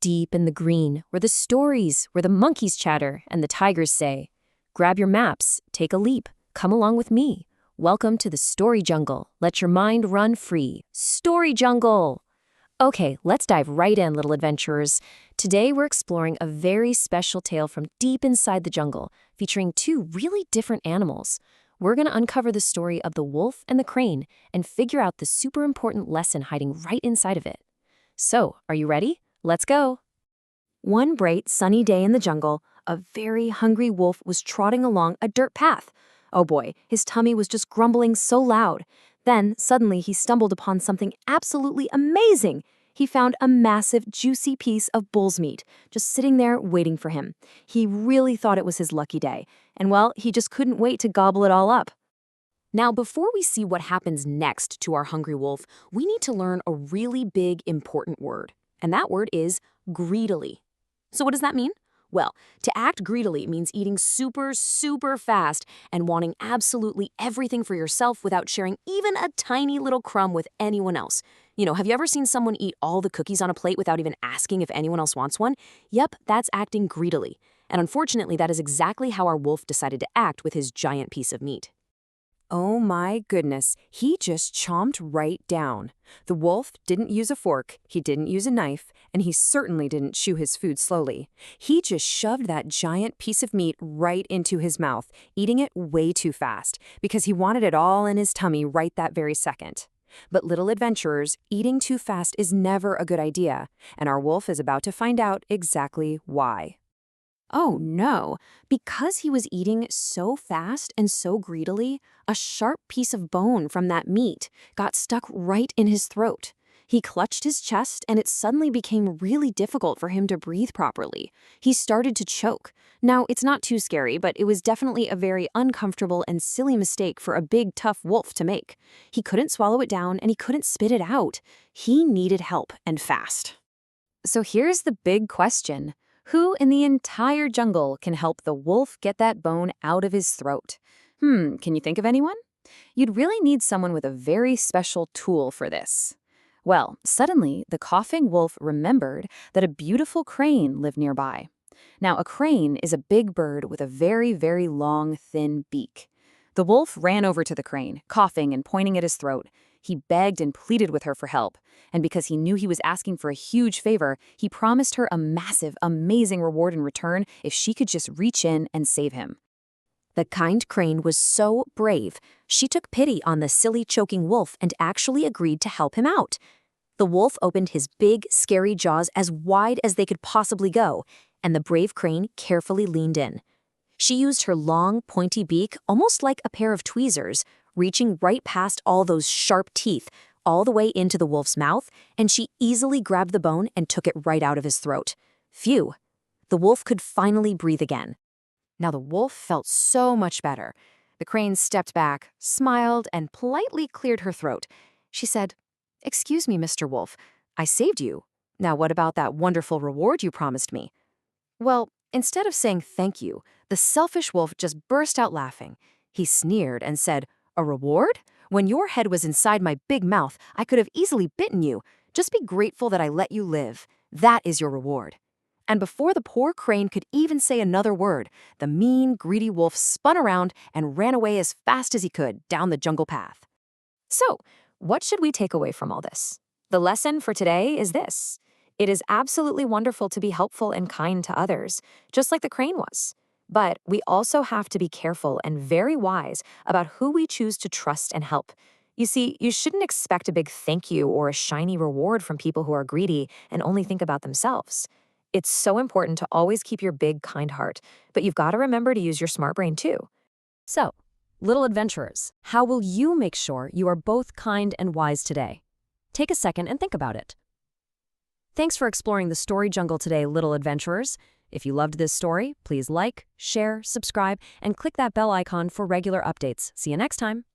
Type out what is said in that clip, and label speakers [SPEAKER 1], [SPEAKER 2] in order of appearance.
[SPEAKER 1] deep in the green, where the stories, where the monkeys chatter and the tigers say, "Grab your maps, take a leap, come along with me. Welcome to the Story Jungle. Let your mind run free. Story Jungle!" Okay, let's dive right in, little adventurers. Today we're exploring a very special tale from deep inside the jungle, featuring two really different animals. We're going to uncover the story of the wolf and the crane and figure out the super important lesson hiding right inside of it. So, are you ready? Let's go! One bright, sunny day in the jungle, a very hungry wolf was trotting along a dirt path. Oh boy, his tummy was just grumbling so loud. Then, suddenly, he stumbled upon something absolutely amazing. He found a massive, juicy piece of bull's meat, just sitting there waiting for him. He really thought it was his lucky day, and well, he just couldn't wait to gobble it all up. Now, before we see what happens next to our hungry wolf, we need to learn a really big, important word. And that word is greedily. So what does that mean? Well, to act greedily means eating super, super fast and wanting absolutely everything for yourself without sharing even a tiny little crumb with anyone else. Have you ever seen someone eat all the cookies on a plate without even asking if anyone else wants one? Yep, that's acting greedily. And unfortunately, that is exactly how our wolf decided to act with his giant piece of meat. Oh my goodness, he just chomped right down. The wolf didn't use a fork, he didn't use a knife, and he certainly didn't chew his food slowly. He just shoved that giant piece of meat right into his mouth, eating it way too fast, because he wanted it all in his tummy right that very second. But little adventurers, eating too fast is never a good idea, and our wolf is about to find out exactly why. Oh no, because he was eating so fast and so greedily, a sharp piece of bone from that meat got stuck right in his throat. He clutched his chest and it suddenly became really difficult for him to breathe properly. He started to choke. Now, it's not too scary, but it was definitely a very uncomfortable and silly mistake for a big, tough wolf to make. He couldn't swallow it down and he couldn't spit it out. He needed help and fast. So here's the big question. Who in the entire jungle can help the wolf get that bone out of his throat? Can you think of anyone? You'd really need someone with a very special tool for this. Well, suddenly, the coughing wolf remembered that a beautiful crane lived nearby. Now, a crane is a big bird with a very, very long, thin beak. The wolf ran over to the crane, coughing and pointing at his throat. He begged and pleaded with her for help, and because he knew he was asking for a huge favor, he promised her a massive, amazing reward in return if she could just reach in and save him. The kind crane was so brave, she took pity on the silly, choking wolf and actually agreed to help him out. The wolf opened his big, scary jaws as wide as they could possibly go, and the brave crane carefully leaned in. She used her long, pointy beak almost like a pair of tweezers, reaching right past all those sharp teeth, all the way into the wolf's mouth, and she easily grabbed the bone and took it right out of his throat. Phew! The wolf could finally breathe again. Now the wolf felt so much better. The crane stepped back, smiled, and politely cleared her throat. She said, "Excuse me, Mr. Wolf, I saved you. Now what about that wonderful reward you promised me?" Well, instead of saying thank you, the selfish wolf just burst out laughing. He sneered and said, "A reward? When your head was inside my big mouth, I could have easily bitten you. Just be grateful that I let you live. That is your reward." And before the poor crane could even say another word, the mean, greedy wolf spun around and ran away as fast as he could down the jungle path. So, what should we take away from all this? The lesson for today is this. It is absolutely wonderful to be helpful and kind to others, just like the crane was. But we also have to be careful and very wise about who we choose to trust and help. You see, you shouldn't expect a big thank you or a shiny reward from people who are greedy and only think about themselves. It's so important to always keep your big, kind heart, but you've got to remember to use your smart brain too. So, little adventurers, how will you make sure you are both kind and wise today? Take a second and think about it. Thanks for exploring the Story Jungle today, little adventurers. If you loved this story, please like, share, subscribe, and click that bell icon for regular updates. See you next time.